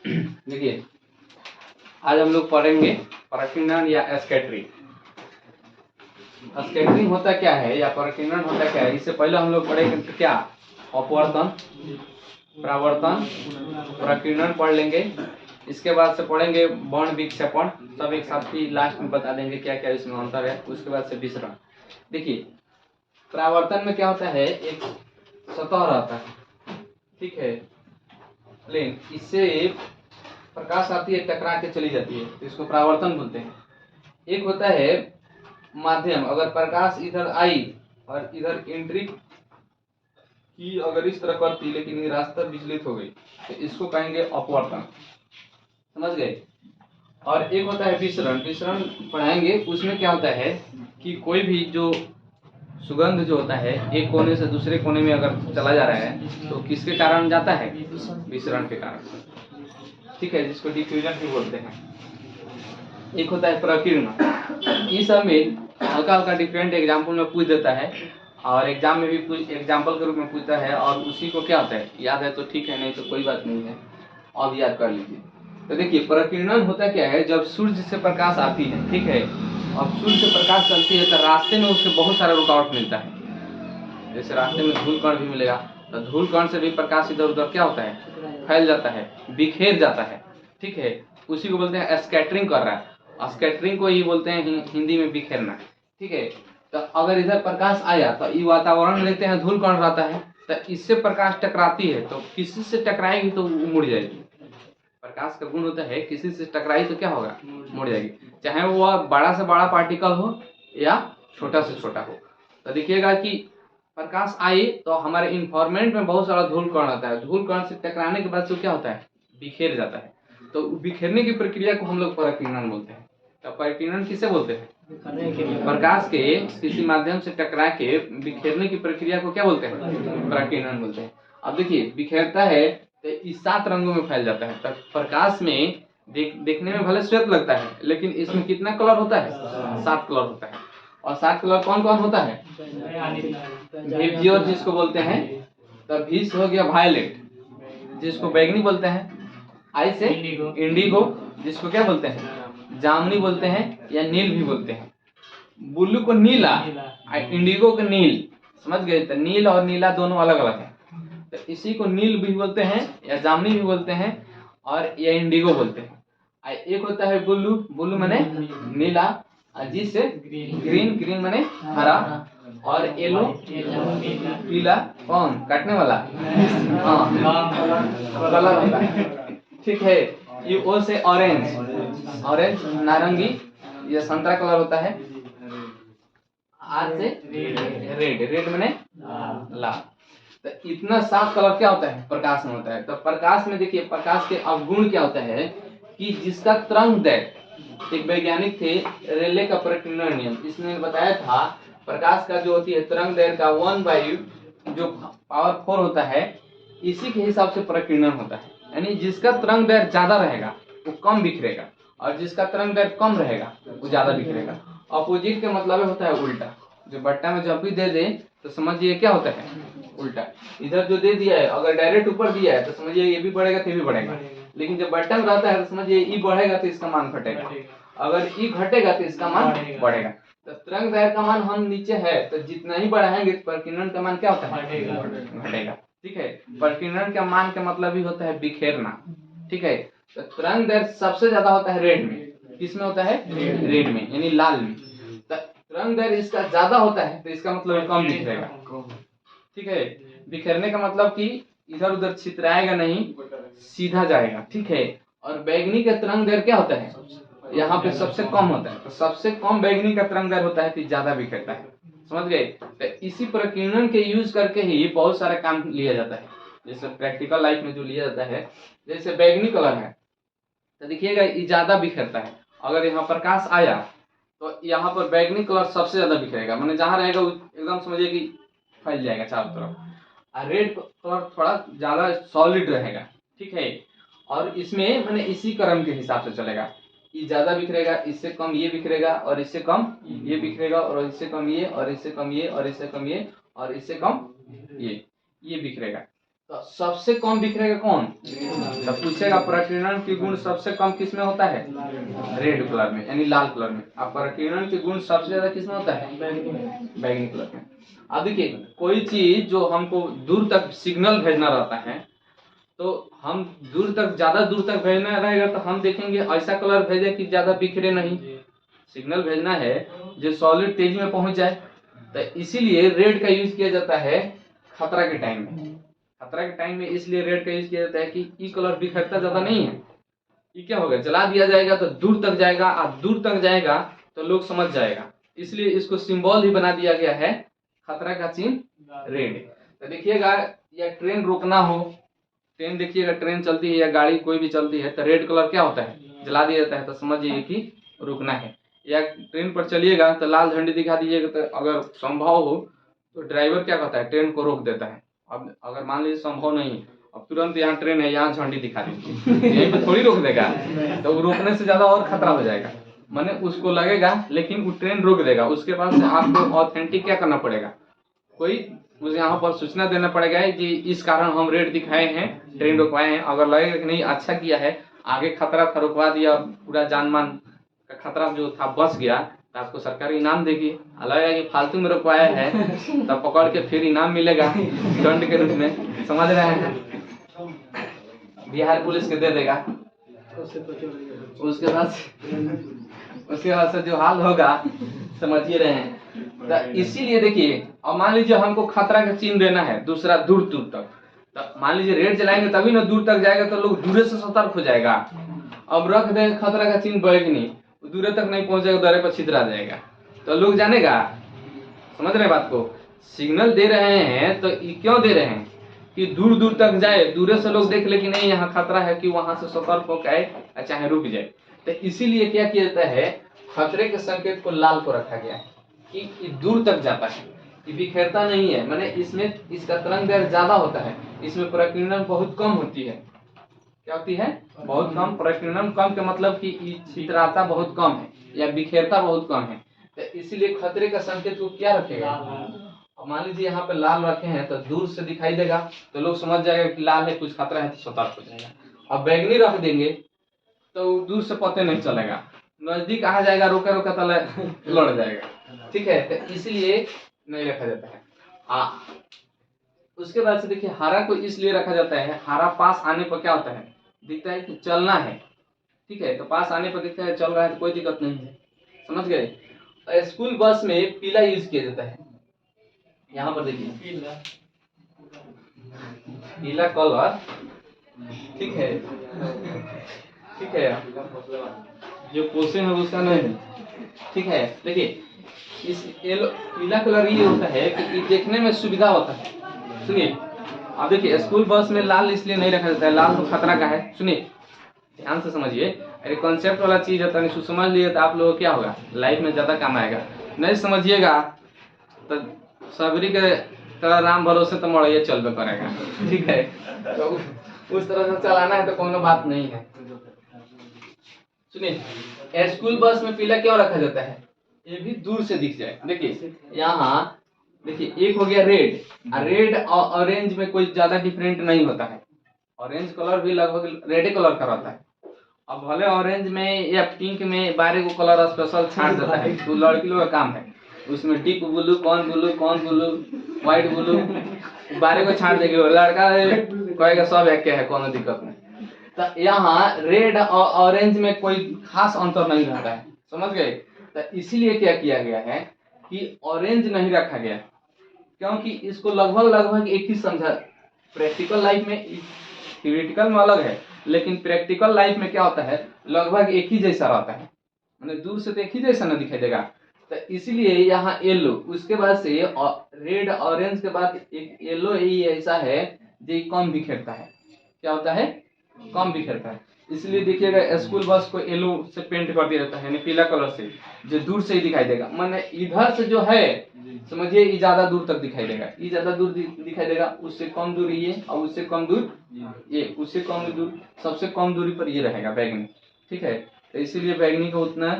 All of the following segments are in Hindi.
देखिए, आज हम लोग पढ़ेंगे प्रकीर्णन या स्कैटरिंग। स्कैटरिंग होता क्या है या प्रकीर्णन होता क्या है, इससे पहले हम लोग पढ़ेंगे तो क्या अपवर्तन, परावर्तन, प्रकीर्णन पढ़ लेंगे। इसके बाद से पढ़ेंगे वर्ण विक्षेपण, सब एक साथ ही लास्ट में बता देंगे क्या क्या इसमें अंतर है। उसके बाद से विसरण। देखिए, परावर्तन में क्या होता है, एक सतह रहता है, ठीक है, प्लेन, इससे प्रकाश आती है, टकरा के चली जाती है, तो इसको परावर्तन बोलते हैं। एक होता है माध्यम, अगर प्रकाश इधर आई और इधर एंट्री की, अगर इस तरह करती लेकिन ये रास्ता विचलित हो गई, तो इसको कहेंगे अपवर्तन। समझ गए। और एक होता है विसरण। विसरण पढ़ाएंगे, उसमें क्या होता है कि कोई भी जो सुगंध जो होता है एक कोने से दूसरे कोने में अगर चला जा रहा है तो किसके कारण जाता है, विसरण के कारण, ठीक है, जिसको डिफ्यूजन भी बोलते हैं। एक होता है प्रकीर्णन। इस सब में हल्का हल्का डिफरेंट एग्जाम्पल में पूछ देता है, और एग्जाम में भी एग्जाम्पल के रूप में पूछता है, और उसी को क्या होता है, याद है तो ठीक है, नहीं तो कोई बात नहीं है, अब याद कर लीजिए। तो देखिए, प्रकीर्णन होता क्या है, जब सूर्य से प्रकाश आती है, ठीक है, अब सूर्य से प्रकाश चलती है तो रास्ते में उससे बहुत सारा रुकावट मिलता है। जैसे रास्ते में धूल कण भी मिलेगा, तो धूल कण से भी प्रकाश इधर उधर क्या होता है, फैल जाता है, बिखेर जाता है, ठीक है, उसी को बोलते हैं स्कैटरिंग कर रहा है। स्कैटरिंग को ही बोलते हैं हिंदी में बिखेरना, ठीक है। तो अगर इधर प्रकाश आया तो ये वातावरण लेते हैं, धूल कण रहता है, तो इससे प्रकाश टकराती है, तो किसी से टकराएगी तो मुड़ जाएगी। प्रकाश का गुण होता है, किसी से टकराई तो क्या होगा, मुड़ जाएगी, चाहे वो बड़ा से बड़ा पार्टिकल हो या छोटा से छोटा हो। तो देखिएगा कि प्रकाश आए तो हमारे इन्वायरमेंट में बहुत सारा धूल कण आता है, धूल कण से टकराने के बाद से क्या होता है, बिखेर जाता है। तो बिखेरने की प्रक्रिया को हम लोग प्रकीर्णन बोलते हैं। तो प्रकीर्णन किसे बोलते हैं, प्रकाश के किसी माध्यम से टकरा के बिखेरने की प्रक्रिया को क्या बोलते हैं, प्रकीर्णन बोलते हैं। अब देखिए, बिखेरता है तो इस 7 रंगों में फैल जाता है। तो प्रकाश में देखने में भले श्वेत लगता है, लेकिन इसमें कितना कलर होता है, 7 कलर होता है। और 7 कलर कौन कौन होता है, विबजियोर जिसको बोलते हैं, तब भीष हो गया वायलेट जिसको बैंगनी बोलते हैं, आई से इंडिगो जिसको क्या बोलते हैं, जामुनी बोलते हैं या नील भी बोलते हैं। ब्लू को नीला, इंडिगो को नील, समझ गए। तो नील और नीला दोनों अलग अलग है, तो इसी को नील भी बोलते हैं या जामुनी भी बोलते हैं और या इंडिगो बोलते हैं। एक होता है ब्लू, ब्लू माने नीला, जिससे ग्रीन, ग्रीन माने हरा, और येलो पीला, कौन काटने वाला, हाँ कलर होता है, ठीक है। ये ओ से ऑरेंज, ऑरेंज नारंगी, ये संतरा कलर होता है। आर से रेड, रेड माने लाल। तो इतना 7 कलर क्या होता है, प्रकाश में होता है। तो प्रकाश में देखिए, प्रकाश के अवगुण क्या होता है कि जिसका तरंग दैर्घ्य, एक वैज्ञानिक थे रेले का प्रकीर्णन नियम, इसने बताया था प्रकाश का जो होती है तरंग दैर्घ्य का 1/, जो पावर 4 होता है, इसी के हिसाब से प्रकीर्णन होता है। यानी जिसका तरंग दैर्घ्य ज्यादा रहेगा वो कम बिखरेगा, और जिसका तरंग दैर्घ्य कम रहेगा वो ज्यादा बिखरेगा। अपोजिट के मतलब होता है उल्टा। जो बट्टा में जब भी दे दे तो समझिए क्या होता है, उल्टा। इधर जो दे दिया है, अगर डायरेक्ट ऊपर दिया है तो समझिए ये भी बढ़ेगा तो ये भी बढ़ेगा, लेकिन जब बट्टा में रहता है तो समझिए ई बढ़ेगा तो इसका मान घटेगा, अगर ई घटेगा तो इसका मान बढ़ेगा। तो तरंग दैर्घ्य का मान हम नीचे है तो जितना ही बढ़ाएंगे प्रकीर्णन का मान क्या होता है, घटेगा, ठीक है। प्रकीर्णन का मान का मतलब ही होता है बिखेरना, ठीक है। तो तरंग दैर्घ्य सबसे ज्यादा होता है रेड में, किसमें होता है, रेड में यानी लाल में। तो तरंग दैर्घ्य इसका ज्यादा होता है तो इसका मतलब कम बिखरेगा, ठीक है। बिखरने का मतलब कि इधर उधर छितराएगा नहीं, सीधा जाएगा, ठीक है। और बैगनी का तरंग दैर्घ्य क्या होता है, यहाँ पे सबसे कम होता है, तो सबसे कम बैगनी का तरंग दैर्घ्य होता है तो ज्यादा बिखरता है, समझ गए। तो इसी प्रकीर्णन के यूज करके ही बहुत सारा काम लिया जाता है, जैसे प्रैक्टिकल लाइफ में जो लिया जाता है। जैसे बैगनी कलर है तो देखिएगा ये ज्यादा बिखरता है, अगर यहाँ प्रकाश आया तो यहाँ पर बैगनी कलर सबसे ज्यादा बिखरेगा, मैंने जहाँ रहेगा एकदम समझिए कि फैल जाएगा चारों तरफ। और रेड कलर थोड़ा ज्यादा सॉलिड रहेगा, ठीक है। और इसमें मैंने इसी क्रम के हिसाब से चलेगा, ये ज्यादा बिखरेगा, इससे कम ये बिखरेगा, और इससे कम ये बिखरेगा, और इससे कम ये, और इससे कम ये, और इससे कम ये, और इससे कम ये बिखरेगा। तो सबसे कम बिखरेगा कौन? तो पूछेगा प्रकीर्णन की गुण सबसे कम किस में होता है? रेड कलर में, यानी लाल कलर में। अब प्रकीर्णन की गुण सबसे ज्यादा किस में होता है? बैंगनी कलर में। अब देखिए, कोई चीज जो हमको दूर तक सिग्नल भेजना रहता है, तो हम दूर तक, ज्यादा दूर तक भेजना रहेगा तो हम देखेंगे ऐसा कलर भेजे कि ज्यादा बिखरे नहीं। सिग्नल भेजना है जो सॉलिड तेजी में पहुंच जाए, तो इसीलिए रेड का यूज किया जाता है खतरा के टाइम में। खतरा के टाइम में इसलिए रेड का यूज किया जाता है कि ई कलर बिखरता ज्यादा नहीं है। ये क्या होगा, जला दिया जाएगा तो दूर तक जाएगा, और दूर तक जाएगा तो लोग समझ जाएगा, इसलिए इसको सिंबल ही बना दिया गया है खतरा का चिन्ह रेड। तो देखिएगा, या ट्रेन रोकना हो, ट्रेन देखिएगा, ट्रेन चलती है या गाड़ी कोई भी चलती है तो रेड कलर क्या होता है? जला दिया जाता है, तो समझिए कि रुकना है। या ट्रेन पर चलिएगा तो लाल झंडी दिखा दीजिएगा, तो अगर संभव हो तो ड्राइवर क्या करता है? ट्रेन को रोक देता है। अब अगर मान लीजिए संभव नहीं, अब तुरंत यहाँ ट्रेन है, यहाँ झंडी दिखा दीजिए, यहीं पे थोड़ी रोक देगा, तो वो रोकने से ज्यादा और खतरा हो जाएगा। माने उसको लगेगा, लेकिन वो ट्रेन रोक देगा, उसके बाद से आपको ऑथेंटिक क्या करना पड़ेगा? कोई मुझे यहाँ पर सूचना देना पड़ेगा कि इस कारण हम रेड दिखाए हैं, ट्रेन रुकवाए हैं। अगर लगेगा कि नहीं अच्छा किया है, आगे खतरा था रुकवा दिया, पूरा जान मान का खतरा जो था बच गया, तो आपको सरकार इनाम देगी। लगेगा कि फालतू में रुकवाया है, तब पकड़ के फिर इनाम मिलेगा दंड के रूप में, समझ रहे हैं? बिहार पुलिस के दे देगा। उसके बाद से जो हाल होगा समझिए रहे हैं। तो इसीलिए देखिए, अब मान लीजिए हमको खतरा का चिन्ह देना है दूसरा दूर दूर तक, तो मान लीजिए रेड जलाएंगे तभी ना दूर तक जाएगा, तो लोग दूर से सतर्क हो जाएगा। अब रख देंगे खतरा का चिन्ह बैगनी, दूर तक नहीं पहुंचेगा, दरे पर छितरा जाएगा, तो लोग जानेगा। समझ रहे बात को? सिग्नल दे रहे हैं तो क्यों दे रहे हैं? कि दूर दूर तक जाए, दूर से लोग देख ले कि नहीं यहाँ खतरा है, कि वहां से सतर्क होकर आए, चाहे रुक जाए। तो इसीलिए क्या किया जाता है, खतरे के संकेत को लाल को रखा गया है कि दूर तक जाता है, ये बिखेरता नहीं है। माने इसमें इसका तरंग दैर्घ्य ज्यादा होता है, इसमें प्रकीर्णन बहुत कम होती है। क्या होती है? बहुत कम। प्रकीर्णन कम का मतलब कि छितराता बहुत कम है या बिखेरता बहुत कम है, तो इसीलिए खतरे का संकेत को क्या रखेगा? अब मान लीजिए यहाँ पे लाल रखे हैं, तो दूर से दिखाई देगा, तो लोग समझ जाएगा कि लाल है, कुछ खतरा है, तो सतर्क हो जाएगा। अब बैगनी रख देंगे तो दूर से पता नहीं चलेगा, नजदीक आ जाएगा, रोका रोका तले लड़ जाएगा। ठीक है, तो इसलिए नहीं रखा जाता है। उसके बाद से देखिए, हरा को इसलिए रखा जाता है, हरा पास आने पर क्या होता है? दिखता है कि चलना है। ठीक है, तो पास आने पर दिखता है चल रहा है, तो कोई दिक्कत नहीं है। समझ गए? स्कूल बस में पीला यूज किया जाता है। यहाँ पर देखिए पीला कलर, ठीक है, ठीक है, जो क्वेश्चन है उसका नहीं है। ठीक है, देखिए इस पीला कलर ये होता है कि देखने में सुविधा होता है। सुनिए, अब देखिए स्कूल बस में लाल इसलिए नहीं रखा जाता है, लाल तो खतरा का है। सुनिए ध्यान से समझिए, अरे कॉन्सेप्ट वाला चीज है, तनिक समझ लिए तो आप लोगों को क्या होगा, लाइफ में ज्यादा काम आएगा। नहीं समझिएगा तो सबरी के तरह राम भरोसे तो मड़ैया चलबे करेगा। ठीक है, तो उस तरह से चलाना है तो कोनो बात नहीं है। सुनिए, स्कूल बस में पीला क्यों रखा जाता है? ये भी दूर से दिख जाए। देखिए यहाँ देखिए, एक हो गया रेड, रेड और ऑरेंज में कोई ज्यादा डिफरेंट नहीं होता है। ऑरेंज कलर भी लगभग रेड कलर का रहता है। अब भले ऑरेंज में या पिंक में 12 को कलर स्पेशल छाट देता है, तो लड़की लोग का काम है, उसमें डीप ब्लू, कौन ब्लू, व्हाइट ब्लू, 12 को छाट देगी। लड़का कहेगा सब एक है, कोनो दिक्कत नहीं। तो यहाँ रेड और ऑरेंज में कोई खास अंतर नहीं रहता है। समझ गए? तो इसीलिए क्या किया गया है कि ऑरेंज नहीं रखा गया, क्योंकि इसको लगभग एक ही समझा। प्रैक्टिकल लाइफ में, थ्योरेटिकल में अलग है, लेकिन प्रैक्टिकल लाइफ में क्या होता है, लगभग एक ही जैसा रहता है। मैंने दूर से तो एक ही जैसा ना दिखाई देगा। तो इसलिए यहाँ येलो, उसके बाद से रेड ऑरेंज के बाद एक येलो ही ऐसा है जो कम बिखेरता है। क्या होता है? कम बिखेरता है। इसलिए देखिएगा स्कूल बस को येलो से पेंट कर दिया जाता है, यानी पीला कलर से, जो दूर से ही दिखाई देगा। माने इधर से जो है समझिए ये ज्यादा दूर तक दिखाई देगा, ये ज्यादा दूर दिखाई देगा, उससे कम दूर ये, और उससे कम दूर ये, उससे कम दूर, सबसे कम दूरी पर ये रहेगा बैगनी। ठीक है, तो इसीलिए बैगनी को उतना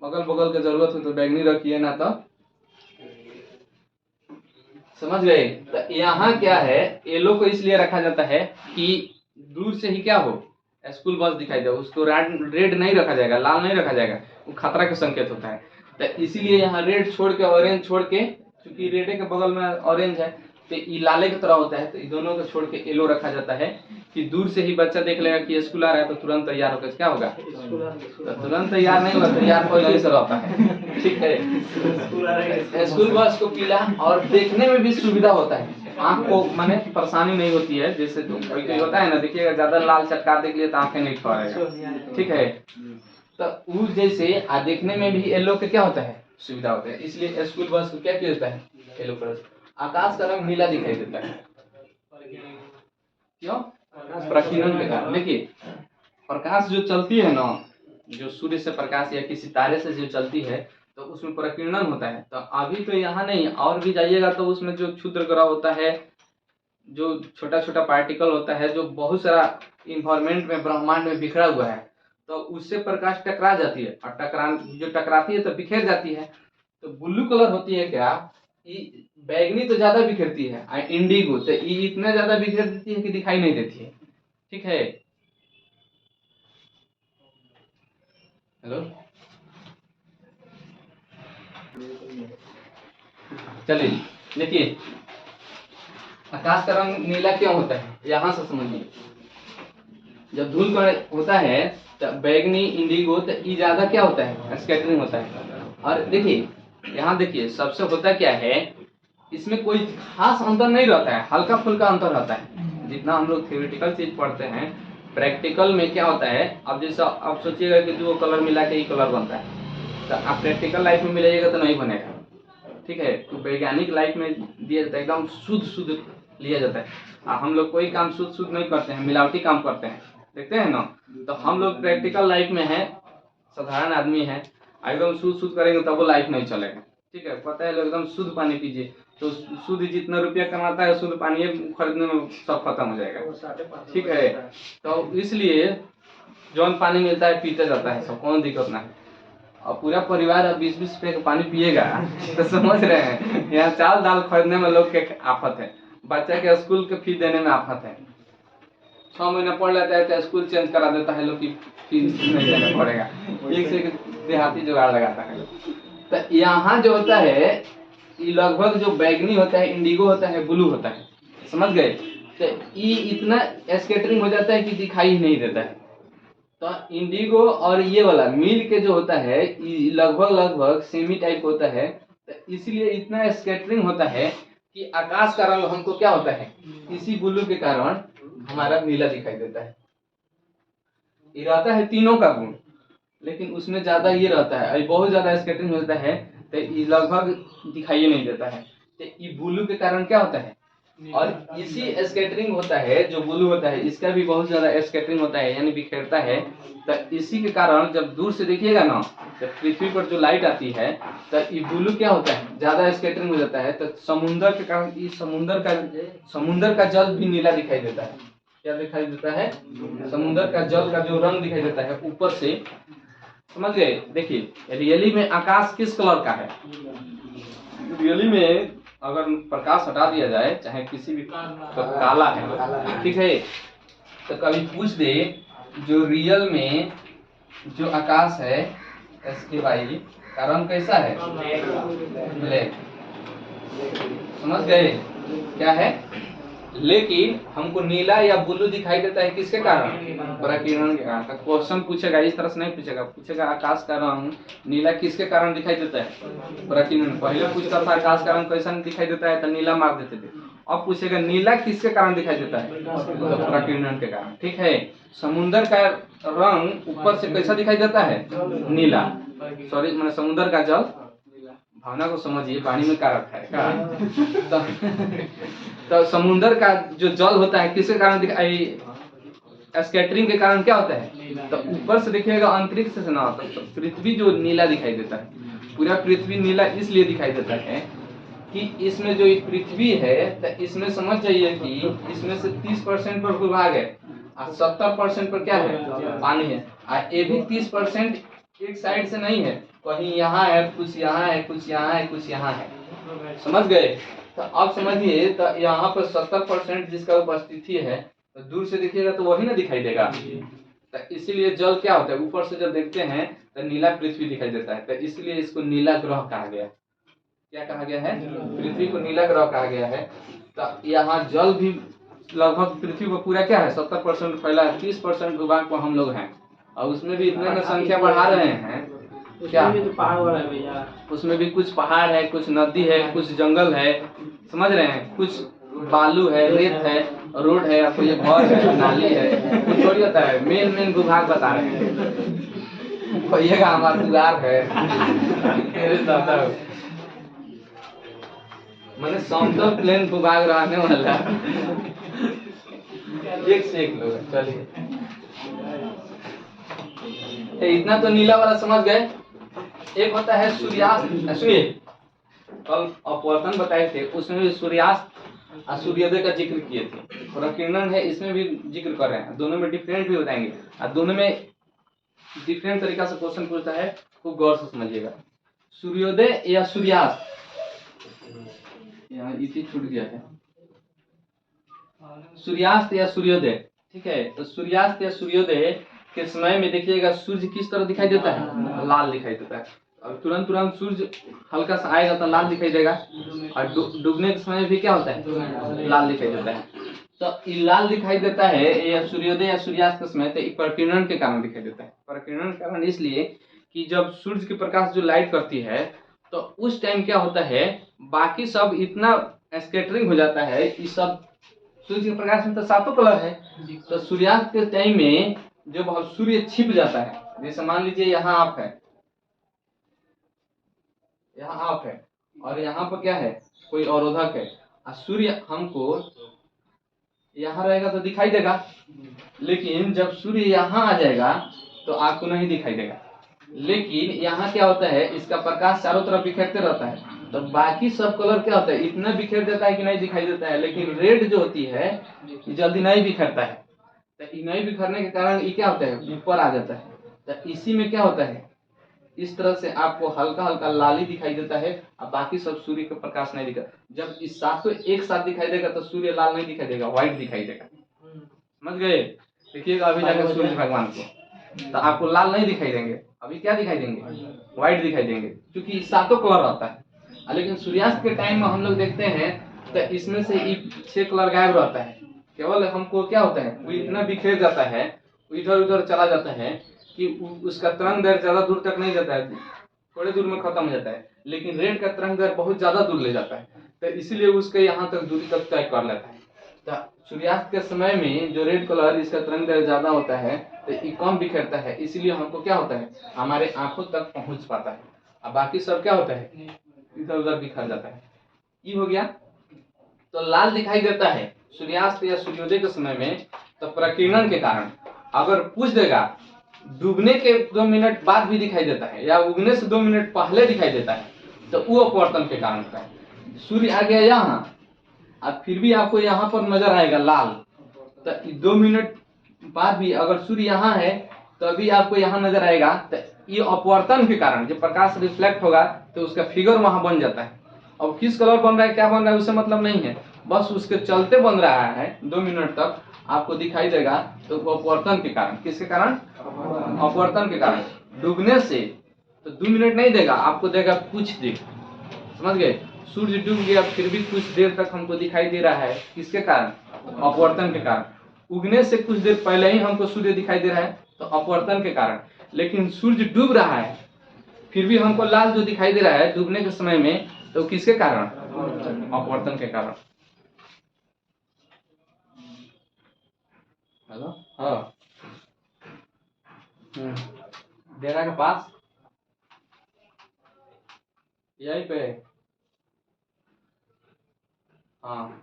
अगल बगल की जरूरत हो तो बैगनी रखिए, ना तो समझ गए। तो यहाँ क्या है, येलो को इसलिए रखा जाता है कि दूर से ही क्या हो, स्कूल बस दिखाई दे, उसको रेड नहीं रखा जाएगा, लाल नहीं रखा जाएगा, वो खतरा का संकेत होता है। तो इसीलिए यहाँ रेड छोड़ के ऑरेंज छोड़ के, क्योंकि रेड के बगल में ऑरेंज है तो ये लाले की तरह होता है, तो इन दोनों को छोड़ के येलो रखा जाता है कि दूर से ही बच्चा देख लेगा कि स्कूल आ रहा है तो तुरंत तैयार होकर क्या होगा, तो तुरंत तैयार नहीं होगा, तैयार कोई नहीं से रहता है। ठीक है, स्कूल बस को पीला और देखने में भी सुविधा होता है, आँख को माने परेशानी नहीं होती है, जैसे तो कोई होता है ना, देखिएगा ज्यादा लाल चटका देख लिए तो आंखें नहीं ठहरेगा। ठीक है, तो वो जैसे देखने में भी येलो के क्या होता है, सुविधा होता है, इसलिए स्कूल बस को क्या किया जाता है, येलो कलर। आकाश का रंग नीला दिखाई देता है, क्यों, प्रकीर्णन के कारण। देखिए प्रकाश जो चलती है ना, जो सूर्य से प्रकाश या किसी तारे से जो चलती है तो उसमें प्रकीर्णन होता है। तो अभी तो यहाँ नहीं, और भी जाइएगा तो उसमें जो क्षुद्र ग्रह होता है, जो छोटा छोटा पार्टिकल होता है, जो बहुत सारा इन्वायरमेंट में ब्रह्मांड में बिखरा हुआ है, तो उससे प्रकाश टकरा जाती है, और जो टकराती है तो बिखेर जाती है। तो ब्लू कलर होती है क्या, बैगनी तो ज्यादा बिखरती है, और इंडिगो तो ये इतना ज्यादा बिखेर देती है कि दिखाई नहीं देती है। ठीक है, हेलो, चलिए देखिए आकाश का रंग नीला क्यों होता है, यहाँ से समझिए। जब धूल कण होता है तो बैगनी, इंडिगो, तो ये ज्यादा क्या होता है, स्कैटरिंग होता है। और देखिए यहाँ देखिए सबसे होता क्या है, इसमें कोई खास अंतर नहीं रहता है, हल्का फुल्का अंतर रहता है। जितना हम लोग थ्योरेटिकल चीज पढ़ते हैं, प्रैक्टिकल में क्या होता है, अब जैसा आप सोचिएगा कि दो कलर मिला के ये कलर बनता है, तो आप प्रैक्टिकल लाइफ में मिलाइएगा तो नहीं बनेगा। ठीक है, तो वैज्ञानिक लाइफ में दिया जाता है, एकदम शुद्ध शुद्ध लिया जाता है। हम लोग कोई काम शुद्ध शुद्ध नहीं करते हैं, मिलावटी काम करते हैं, देखते हैं ना। तो हम लोग प्रैक्टिकल लाइफ में है, साधारण आदमी है, एकदम शुद्ध शुद्ध करेंगे तब वो लाइफ नहीं चलेगा। ठीक है, पता है, लोग एकदम शुद्ध पानी पीजिए, तो शुद्ध जितना रुपया कमाता है शुद्ध पानी खरीदने में सब खत्म हो जाएगा। ठीक है, तो इसलिए जौन पानी मिलता है पीते जाता है सब, कौन दिक्कत ना है। और पूरा परिवार अब 20-20 रुपए का पानी पिएगा तो समझ रहे हैं, यहाँ चावल दाल खरीदने में लोग के आफत है, बच्चे के स्कूल के फीस देने में आफत है। 6 महीना पढ़ लेता है तो स्कूल चेंज करा देता है लोग की फीस नहीं देना पड़ेगा, एक से देहाती जुगाड़ लगाता है। तो यहाँ जो होता है ये लगभग जो बैगनी होता है, इंडिगो होता है, ब्लू होता है, समझ गए। तो ये इतना स्कैटरिंग हो जाता है कि दिखाई ही नहीं देता है। तो इंडिगो और ये वाला मिल के जो होता है ये लगभग लगभग सेमी टाइप होता है, तो इसलिए इतना स्कैटरिंग होता है कि आकाश का रंग हमको क्या होता है, इसी ब्लू के कारण हमारा नीला दिखाई देता है। ये रहता है तीनों का गुण, लेकिन उसमें ज्यादा ये रहता है, बहुत ज्यादा स्कैटरिंग होता है तो ये लगभग दिखाई नहीं देता है। तो ये ब्लू के कारण क्या होता है, और इसी स्कैटरिंग होता है जो ब्लू होता है, इसका भी बहुत ज्यादा स्कैटरिंग होता है, यानी बिखेरता है। तो इसी के कारण जब दूर से देखिएगा ना, जब पृथ्वी पर जो लाइट आती है तो ये ब्लू क्या होता है, ज्यादा स्कैटरिंग हो जाता है। तो समुद्र के कारण ये समुद्र का जल भी नीला दिखाई देता है। क्या दिखाई देता है, समुद्र का जल का जो रंग दिखाई देता है ऊपर से, समझ गए। देखिए रियली में आकाश किस कलर का है, रियली में अगर प्रकाश हटा दिया जाए चाहे किसी भी तो काला है। ठीक है, तो कभी पूछ दे जो रियल में जो आकाश है इसके भाई का रंग कैसा है, ब्लैक, समझ गए क्या है। लेकिन हमको नीला या ब्लू दिखाई देता है किसके कारण, प्रकीर्णन के कारण। क्वेश्चन पूछेगा इस तरह से नहीं पूछेगा, पूछेगा आकाश का रंग नीला किसके कारण दिखाई देता है, प्रकीर्णन। पहले पूछता था आकाश का रंग कैसा दिखाई देता है तो नीला मार देते थे, अब पूछेगा नीला किसके कारण दिखाई देता है, तो प्रकीर्णन के कारण। ठीक है, समुद्र का रंग ऊपर से कैसा दिखाई देता है, नीला, सॉरी मैंने समुद्र का जल, भावना को समझिए, पानी में क्या रखा है का? तो समुद्र का जो जल होता है किसके कारण दिखाई, स्कैटरिंग के कारण क्या होता है। तो ऊपर से देखिएगा अंतरिक्ष से ना, तो पृथ्वी जो नीला दिखाई देता है, पूरा पृथ्वी नीला इसलिए दिखाई देता है कि इसमें जो एक पृथ्वी है तो इसमें समझ जाइए कि इसमें से 30% पर भूभाग है और 70% पर क्या है, पानी है। और ये भी 30% एक साइड से नहीं है, कहीं यहाँ है, कुछ यहाँ है, कुछ यहाँ है, कुछ यहाँ है, समझ गए। तो अब समझिए, तो यहाँ पर 70% जिसका उपस्थिति है, तो दूर से देखिएगा तो वही ना दिखाई देगा। तो इसीलिए जल क्या होता है, ऊपर से जब देखते हैं तो नीला पृथ्वी दिखाई देता है, तो इसलिए इसको नीला ग्रह कहा गया। क्या कहा गया है? पृथ्वी को नीला ग्रह कहा गया है। तो यहाँ जल भी लगभग पृथ्वी को पूरा क्या है 70% फैला है, 30% भूभाग पर हम लोग हैं, और उसमें भी इतने में संख्या बढ़ा रहे हैं। क्या उसमें भी तो पहाड़ वाला है भैया, उसमें भी कुछ पहाड़ है, कुछ नदी है, कुछ जंगल है, समझ रहे हैं, कुछ बालू है, रेत है, रोड है, आपको ये घर है, नाली है, कुछ थोड़ी होता है। मेन भूभाग बता रहे हैं। भैया हमारा दुआर है, मैंने समतल प्लेन भूभाग रहने वाला। एक से एक लोग। चलिए, इतना तो नीला वाला समझ गए। एक होता है सूर्यास्त। सुनिए, कल अपवर्तन बताए थे, उसमें भी सूर्यास्त और सूर्योदय का जिक्र किए थे। प्रकीर्णन है, इसमें भी जिक्र कर रहे हैं। दोनों में डिफरेंट भी बताएंगे, और दोनों में डिफरेंट तरीका से क्वेश्चन पूछता है, खूब गौर से समझिएगा। सूर्योदय या सूर्यास्त, यहाँ इसी छूट गया है। सूर्यास्त या सूर्योदय, ठीक है। तो सूर्यास्त या सूर्योदय के समय में देखिएगा सूर्य किस तरह दिखाई देता है, लाल दिखाई देता है। और तुरंत सूर्य हल्का सा आएगा तो लाल दिखाई देगा, और डूबने के समय भी क्या होता है, लाल दिखाई देता है। तो ये लाल दिखाई देता है या सूर्योदय या सूर्यास्त के समय, तो प्रकीर्णन के कारण दिखाई देता है। प्रकीर्णन के कारण इसलिए कि जब सूर्य की प्रकाश जो लाइट करती है, तो उस टाइम क्या होता है, बाकी सब इतना स्कैटरिंग हो जाता है, ये सब सूर्य के प्रकाश में तो सातों कलर है। तो सूर्यास्त के टाइम में जब सूर्य छिप जाता है, जैसे मान लीजिए यहाँ आप है, यहाँ आप है, और यहाँ पर क्या है, कोई अवरोधक है, और सूर्य हमको यहाँ रहेगा तो दिखाई देगा, लेकिन जब सूर्य यहाँ आ जाएगा तो आपको नहीं दिखाई देगा। लेकिन यहाँ क्या होता है, इसका प्रकाश चारों तरफ बिखेरते रहता है, तो बाकी सब कलर क्या होता है, इतना बिखेर देता है कि नहीं दिखाई देता है। लेकिन रेड जो होती है जल्दी नहीं बिखरता है, तो नहीं बिखरने के कारण ये क्या होता है, ऊपर आ जाता है। तो इसी में क्या होता है, इस तरह से आपको हल्का हल्का लाली दिखाई देता है, और बाकी सब सूर्य का प्रकाश नहीं दिखा। जब इस सातों एक साथ दिखाई देगा तो सूर्य लाल नहीं दिखाई देगा, व्हाइट दिखाई देगा। समझ गए? देखिएगा अभी जाकर सूर्य भगवान को, तो आपको लाल नहीं दिखाई देंगे, अभी क्या दिखाई देंगे, व्हाइट दिखाई देंगे, क्योंकि सातों कलर रहता है। लेकिन सूर्यास्त के टाइम में हम लोग देखते हैं तो इसमें से 6 कलर गायब रहता है। केवल हमको क्या होता है, वो इतना बिखेर जाता है, इधर उधर चला जाता है कि उसका तरंग दैर्घ्य ज्यादा दूर तक नहीं जाता है, थोड़े दूर में खत्म हो जाता है। लेकिन रेड का तरंग दैर्घ्य बहुत ज्यादा दूर ले जाता है, तो इसीलिए उसके यहाँ तक दूरी तक तय कर लेता है। तो सूर्यास्त के समय में जो रेड कलर, इसका तरंग दैर्घ्य ज्यादा होता है, तो ये कम बिखरता है, इसीलिए हमको क्या होता है, हमारे आंखों तक पहुंच पाता है, और बाकी सब क्या होता है, इधर उधर बिखर जाता है। ये हो गया। तो लाल दिखाई देता है सूर्यास्त या सूर्योदय के समय में, तो प्रकीर्णन के कारण। अगर पूछ देगा डूबने के 2 मिनट बाद भी दिखाई देता है, या उगने से 2 मिनट पहले दिखाई देता है, तो वो अपवर्तन के कारण होता है। सूर्य आ गया यहाँ, अब फिर भी आपको यहाँ पर नजर आएगा लाल, तो 2 मिनट बाद भी अगर सूर्य यहाँ है तो अभी आपको यहाँ नजर आएगा, तो ये अपवर्तन के कारण जब प्रकाश रिफ्लेक्ट होगा तो उसका फिगर वहां बन जाता है। अब किस कलर बन रहा है, क्या बन रहा है, उससे मतलब नहीं है, बस उसके चलते बन रहा है, 2 मिनट तक आपको दिखाई देगा। तो वो अपवर्तन के कारण, किसके कारण, अपवर्तन के कारण। डूबने से तो 2 मिनट नहीं देगा, आपको देगा कुछ देर। समझ गए? सूर्य डूब गया फिर भी कुछ देर तक हमको दिखाई दे रहा है, किसके कारण, अपवर्तन के कारण। उगने से कुछ देर पहले ही हमको सूर्य दिखाई दे रहा है, तो अपवर्तन के कारण। लेकिन सूर्य डूब रहा है फिर भी हमको लाल जो दिखाई दे रहा है डूबने के समय में, तो किसके कारण, अपवर्तन के कारण। हेलो, हाँ, डेरा के पास यहीं पे, हाँ।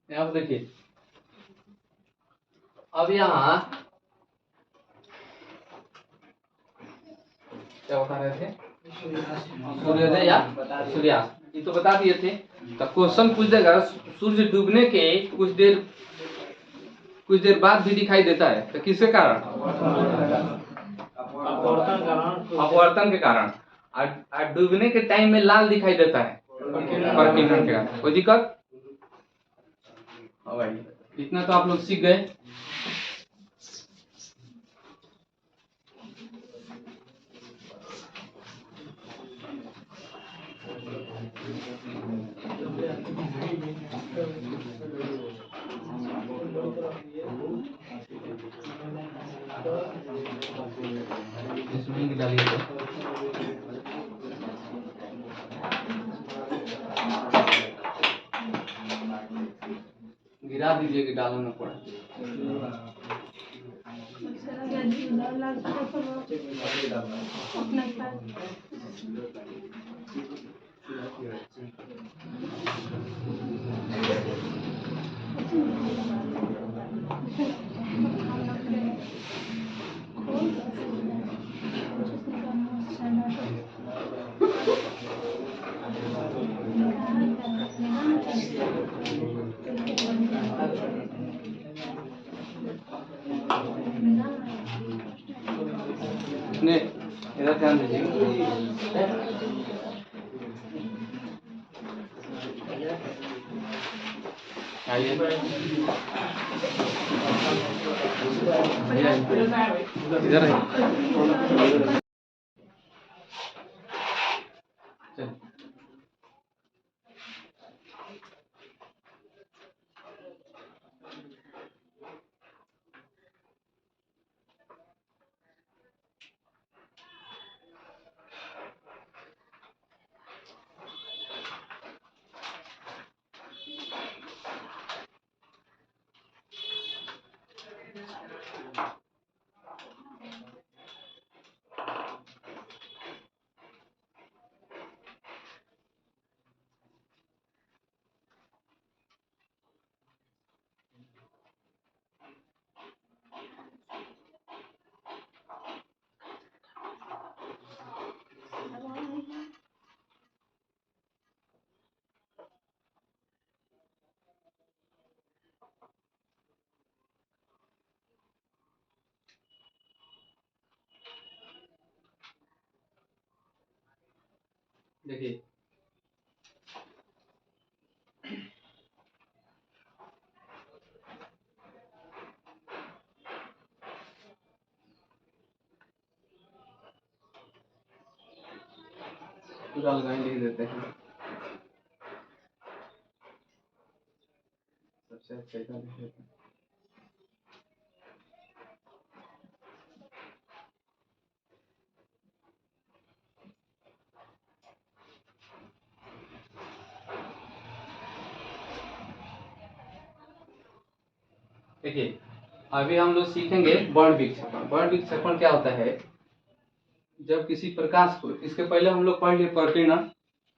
यहाँ पे देखिए, अब यहाँ क्या बता रहे थे, सूर्योदय या सूर्यास्त, ये तो बता दिए थे। तो क्वेश्चन पूछ देगा सूर्य डूबने के कुछ देर बाद भी दिखाई देता है, तो किसके कारण, अपवर्तन के कारण। और डूबने के टाइम में लाल दिखाई देता है परकिंडन के कारण। कोई दिक्कत? हाँ भाई, इतना तो आप लोग सीख गए। इसमें ही डालिए तो। गिरा दीजिए कि डालना पड़े। ने इधर ध्यान दीजिए। आइए इधर है। देखिए पूरा लगाए लिख देते हैं। सबसे अच्छा इधर लिख देते हैं। देखिए अभी हम लोग सीखेंगे वर्ण विक्षेपण। वर्ण विक्षेपण क्या होता है? जब किसी प्रकाश को, इसके पहले हम लोग पढ़ लिए प्रकीर्णन।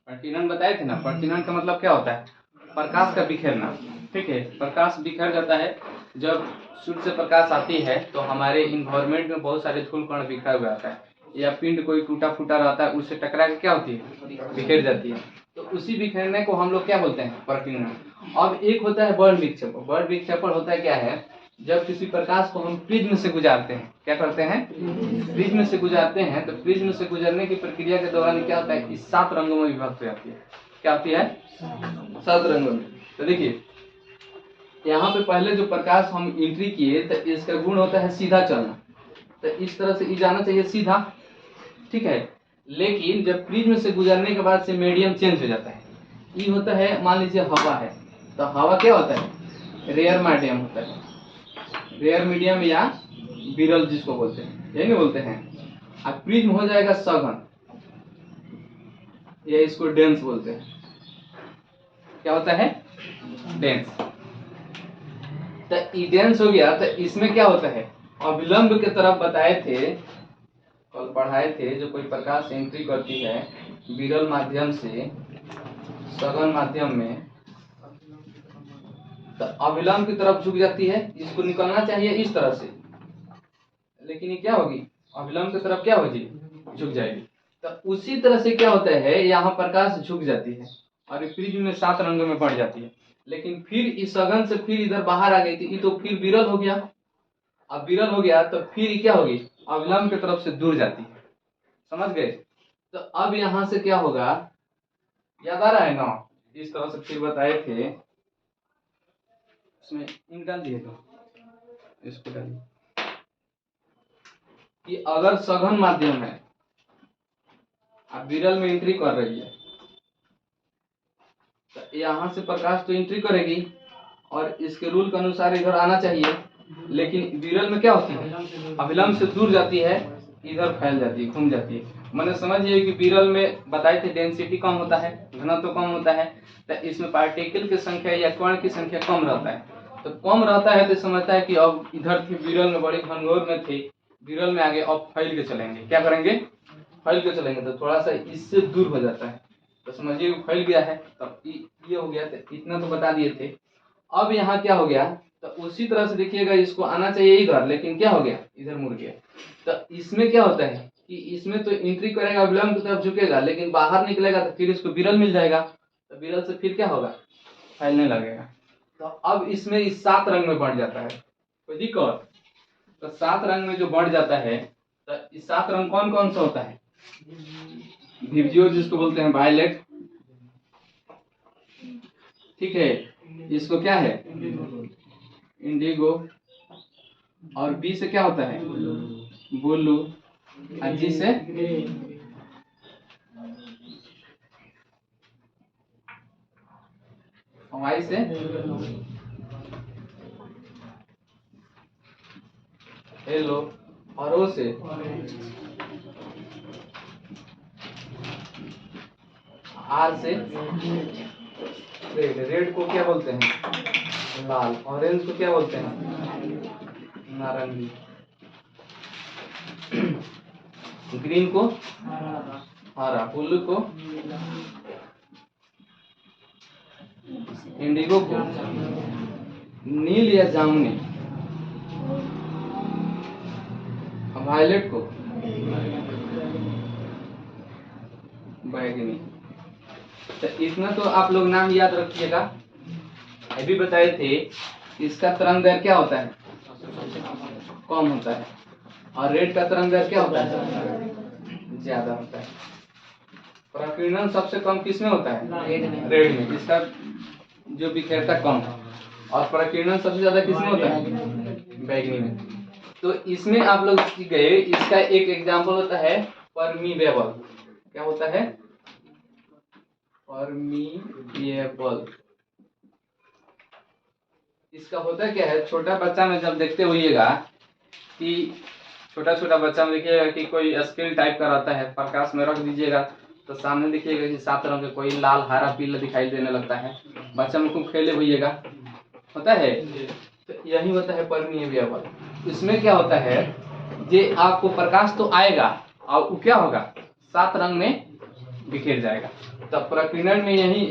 प्रकीर्णन बताए थे ना। प्रकीर्णन का मतलब क्या होता है? प्रकाश का बिखेरना। ठीक है, प्रकाश बिखर जाता है। जब सूर्य से प्रकाश आती है तो हमारे इन्वायरमेंट में बहुत सारे धूल कण बिखरा हुआ आता है, या पिंड कोई टूटा फूटा रहता है, उससे टकरा के क्या होती है? बिखेर जाती है। तो उसी बिखेरने को हम लोग क्या बोलते हैं? प्रकीर्णन। अब एक होता है वर्ण विक्षेपण। वर्ण विक्षेपण होता है क्या है? जब किसी प्रकाश को हम प्रिज्म से गुजारते हैं, क्या करते हैं? प्रिज्म से गुजारते हैं, तो प्रिज्म से गुजरने की प्रक्रिया के दौरान क्या होता है? इस 7 रंगों में विभक्त हो जाती है। क्या होती है? 7 रंगों में। तो देखिए यहाँ पे पहले जो प्रकाश हम एंट्री किए, तो इसका गुण होता है सीधा चलना। तो इस तरह से ये जाना चाहिए सीधा, ठीक है। लेकिन जब प्रिज्म से गुजरने के बाद से मीडियम चेंज हो जाता है। ये होता है, मान लीजिए हवा है, तो हवा क्या होता है? रेयर मीडियम होता है। रेयर मीडियम या विरल जिसको बोलते हैं, यही नहीं बोलते हैं। अब प्रिज्म हो जाएगा सघन, या इसको डेंस बोलते हैं। क्या होता है? डेंस। तो ई डेंस हो गया, तो इसमें क्या होता है? अविलंब के तरफ बताए थे, कल पढ़ाए थे, जो कोई प्रकाश एंट्री करती है विरल माध्यम से सघन माध्यम में, तो अविलंब की तरफ झुक जाती है। इसको निकलना चाहिए इस तरह से, लेकिन ये क्या होगी? अविलंब की तरफ क्या होगी? झुक जाएगी। तो उसी तरह से क्या होता है, यहाँ प्रकाश झुक जाती है और ये प्रिज्म में 7 रंगों में बढ़ जाती है। लेकिन फिर इस सघन से फिर इधर बाहर आ गई थी, ये तो फिर विरल हो गया। अब विरल हो गया तो फिर क्या होगी? अविलंब की तरफ से दूर जाती है। समझ गए? तो अब यहाँ से क्या होगा, याद आ रहा है ना? इस तरह से फिर बताए थे, इसमें इंक डाल दिए तो इसको डालिए कि अगर सघन माध्यम है, अब विरल में एंट्री कर रही है, तो यहाँ से प्रकाश तो एंट्री करेगी और इसके रूल के अनुसार इधर आना चाहिए, लेकिन विरल में क्या होती है, अविलंब से दूर जाती है, इधर फैल जाती है, घूम जाती है। मैंने समझिए कि विरल में बताए थे डेंसिटी कम होता है, घनत्व कम होता है, तो इसमें पार्टिकल की संख्या या कण की संख्या कम रहता है। तो कम रहता है तो समझता है कि अब इधर थे विरल में, बड़ी घनघोर में थे, विरल में आगे अब फैल के चलेंगे, क्या करेंगे, फैल के चलेंगे, तो थोड़ा सा इससे दूर हो जाता है। तो समझिए फैल गया है, तब ये हो गया, तो इतना तो बता दिए थे। अब यहाँ क्या हो गया, तो उसी तरह से देखिएगा, इसको आना चाहिए इधर, लेकिन क्या हो गया, इधर मुड़ गया। तो इसमें क्या होता है कि इसमें तो एंट्री करेगा, विलंब की तरफ झुकेगा, लेकिन बाहर निकलेगा तो फिर इसको विरल मिल जाएगा, तो विरल से फिर क्या होगा, फैलने लगेगा। तो अब इसमें इस 7 रंग में बढ़ जाता है, कोई दिक्कत? तो 7 रंग में जो बढ़ जाता है, तो इस 7 रंग कौन कौन सा होता है, विबजियोर जिसको बोलते हैं, वायलेट, ठीक है, इसको क्या है, इंडिगो, और बी से क्या होता है, ब्लू, और जी से वाई से येलो, और ओ से आर से रेड। रेड को क्या बोलते हैं, लाल। ऑरेंज को क्या बोलते हैं, नारंगी। ग्रीन को हरा, ब्लू को, इंडिगो को नील या जामुनी, वायलेट को बैगनी। तो इतना तो आप लोग नाम याद रखिएगा। अभी बताए थे इसका तरंग दैर्घ्य क्या होता है, कम होता है, और रेड का तरंग दैर्घ्य क्या होता है, ज्यादा होता है। प्रकीर्णन सबसे कम किसमें होता है, रेड में, जिसका जो बिखेरता कम है, और प्रकीर्णन सबसे ज्यादा किसमें होता है, बैगनी में। तो इसमें आप लोग सीख गए, इसका एक एग्जाम्पल होता है परमीवेबल। क्या होता है, परमीवेबल। इसका होता क्या है, छोटा बच्चा में जब देखते होइएगा कि छोटा छोटा बच्चा में देखिएगा कि कोई स्केल टाइप का रहता है, प्रकाश में रख दीजिएगा तो सामने देखिएगा कि 7 रंग के, कोई लाल, हरा, पीला दिखाई देने लगता है। बच्चा में खूब खेले होइएगा, होता है, तो यही होता है परमीवेबल। इसमें क्या होता है, जे आपको प्रकाश तो आएगा और वो क्या होगा, 7 रंग में बिखेर जाएगा। तो प्रकीर्णन में यही,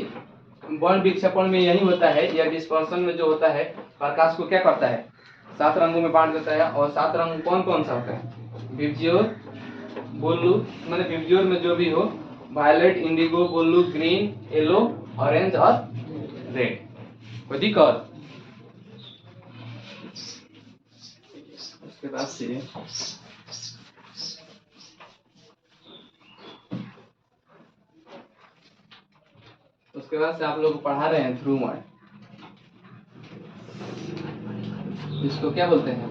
वर्ण विक्षेपण में यही होता है, या डिस्पर्सन में जो होता है, प्रकाश को क्या करता है, 7 रंगों में बांट देता है। और 7 रंग कौन कौन सा होता है, विबजियोर, ब्लू, मैंने विबजियोर में जो भी हो, violet, indigo, blue, green, yellow, orange और रेड। कोई दिक्कत? उसके बाद से आप लोग पढ़ा रहे हैं ध्रुवण, इसको क्या बोलते हैं,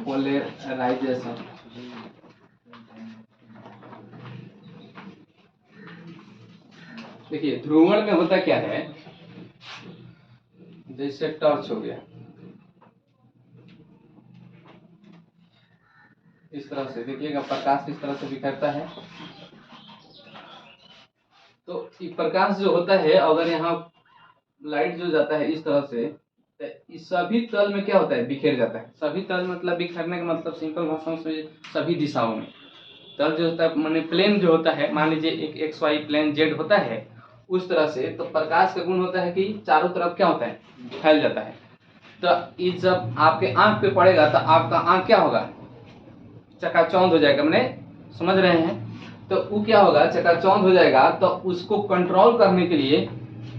पोलराइजेशन। देखिए ध्रुवण में होता क्या है, जैसे टॉर्च हो गया, इस तरह से देखिएगा प्रकाश किस तरह से बिखरता है। तो ये प्रकाश जो होता है, अगर यहाँ लाइट जो जाता है इस तरह से, तो इस सभी तल में क्या होता है, बिखेर जाता है। सभी तल मतलब बिखरने का मतलब सिंपल भाषा में सभी दिशाओं में। तल जो होता है माने प्लेन जो होता है, मान लीजिए एक एक्स वाई प्लेन जेड होता है, उस तरह से। तो प्रकाश का गुण होता है कि चारों तरफ क्या होता है, फैल जाता है। तो ये जब आपके आंख पे पड़ेगा तो आपका आंख क्या होगा, चकाचौंध हो जाएगा, मैंने समझ रहे हैं। तो वो क्या होगा, चकाचौंध हो जाएगा। तो उसको कंट्रोल करने के लिए,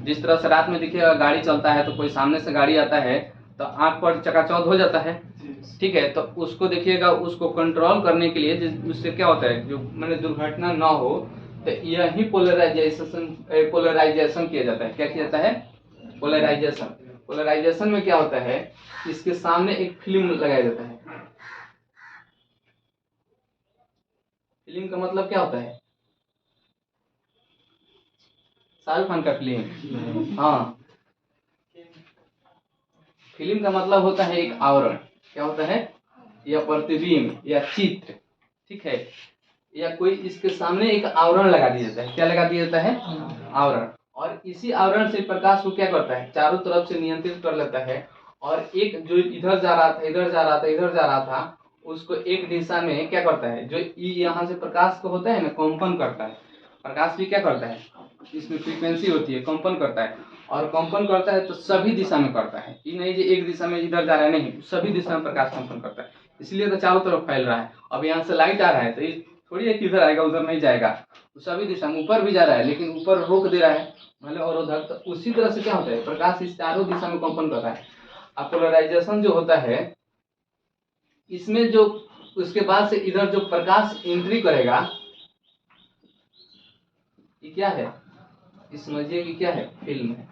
जिस तरह से रात में देखिएगा गाड़ी चलता है तो कोई सामने से गाड़ी आता है तो आंख पर चकाचौंध हो जाता है, ठीक है, तो उसको देखिएगा, उसको कंट्रोल करने के लिए उससे क्या होता है, जो मैंने दुर्घटना ना हो, तो यही पोलराइजेशन किया जाता है। क्या किया जाता है? पोलराइजेशन। पोलराइजेशन में क्या होता है, इसके सामने एक फिल्म लगाया जाता है। फिल्म का मतलब क्या होता है? शाहरुख खान का फिल्म? हाँ, फिल्म का मतलब होता है एक आवरण। क्या होता है? या प्रतिबिंब या चित्र, ठीक है, या कोई इसके सामने एक आवरण लगा दिया जाता है। क्या लगा दिया जाता है? आवरण। और इसी आवरण से प्रकाश को क्या करता है, चारों तरफ से नियंत्रित कर लेता है। और एक जो इधर जा रहा था, इधर जा रहा था, इधर जा रहा था, उसको एक दिशा में क्या करता है, जो यहाँ से प्रकाश को होता है ना, कंपन करता है। प्रकाश भी क्या करता है, इसमें फ्रीक्वेंसी होती है, कंपन करता है। और कंपन करता है तो सभी दिशा में करता है, ये नहीं जो एक दिशा में इधर जा रहा है, नहीं, सभी दिशा में प्रकाश कंपन करता है। इसलिए तो चारों तरफ फैल रहा है। अब यहाँ से लाइट आ रहा है तो थोड़ी है कि इधर आएगा उधर नहीं जाएगा, तो सभी दिशा में, ऊपर भी जा रहा है लेकिन ऊपर रोक दे रहा है, मतलब अवरोधक। तो उसी तरह से क्या होता है, प्रकाश इस चारों दिशा में कंपन कर रहा है। अब पोलराइजेशन जो होता है, इसमें जो उसके बाद से इधर जो प्रकाश एंट्री करेगा, ये क्या है, इस समझिए कि क्या है, फिल्म है।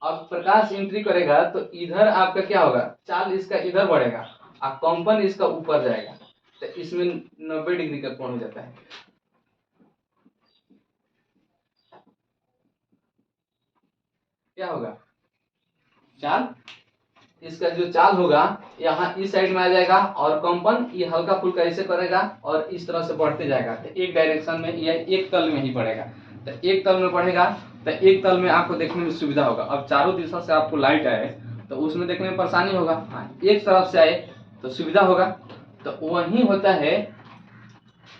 अब प्रकाश एंट्री करेगा तो इधर आपका क्या होगा, चाल इसका इधर बढ़ेगा और कंपन इसका ऊपर जाएगा, तो इसमें 90 डिग्री का कोण हो जाता है। क्या होगा, चाल, इसका जो चाल होगा यहाँ इस साइड में आ जाएगा, और कंपन ये हल्का फुल्का ऐसे करेगा और इस तरह से बढ़ते जाएगा। तो एक डायरेक्शन में, यह एक तल में ही बढ़ेगा। तो एक तल में बढ़ेगा तो एक तल में आपको देखने में सुविधा होगा। अब चारों दिशा से आपको लाइट आए तो उसमें देखने में परेशानी होगा, एक तरफ से आए तो सुविधा होगा। तो वही होता है,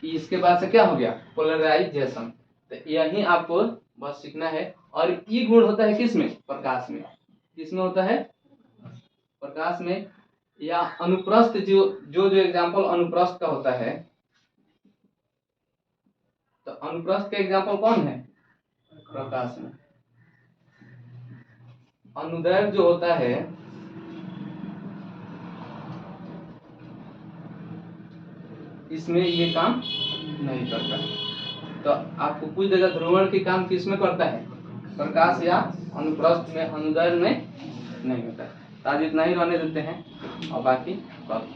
इसके बाद से क्या हो गया, पोलराइजेशन। तो यही आपको बस सीखना है। और ई गुण होता है किसमें, प्रकाश में। किसमें होता है, प्रकाश में। या अनुप्रस्थ, जो एग्जांपल अनुप्रस्थ का होता है, तो अनुप्रस्थ का एग्जांपल कौन है, प्रकाश में। अनुदैर्घ्य जो होता है, इसमें ये काम नहीं करता। तो आपको पूछ देगा ध्रुवण के काम किसमें करता है, प्रकाश या अनुप्रस्थ में, अनुदैर्घ्य में नहीं होता है। तो आज इतना ही रहने देते हैं और बाकी बात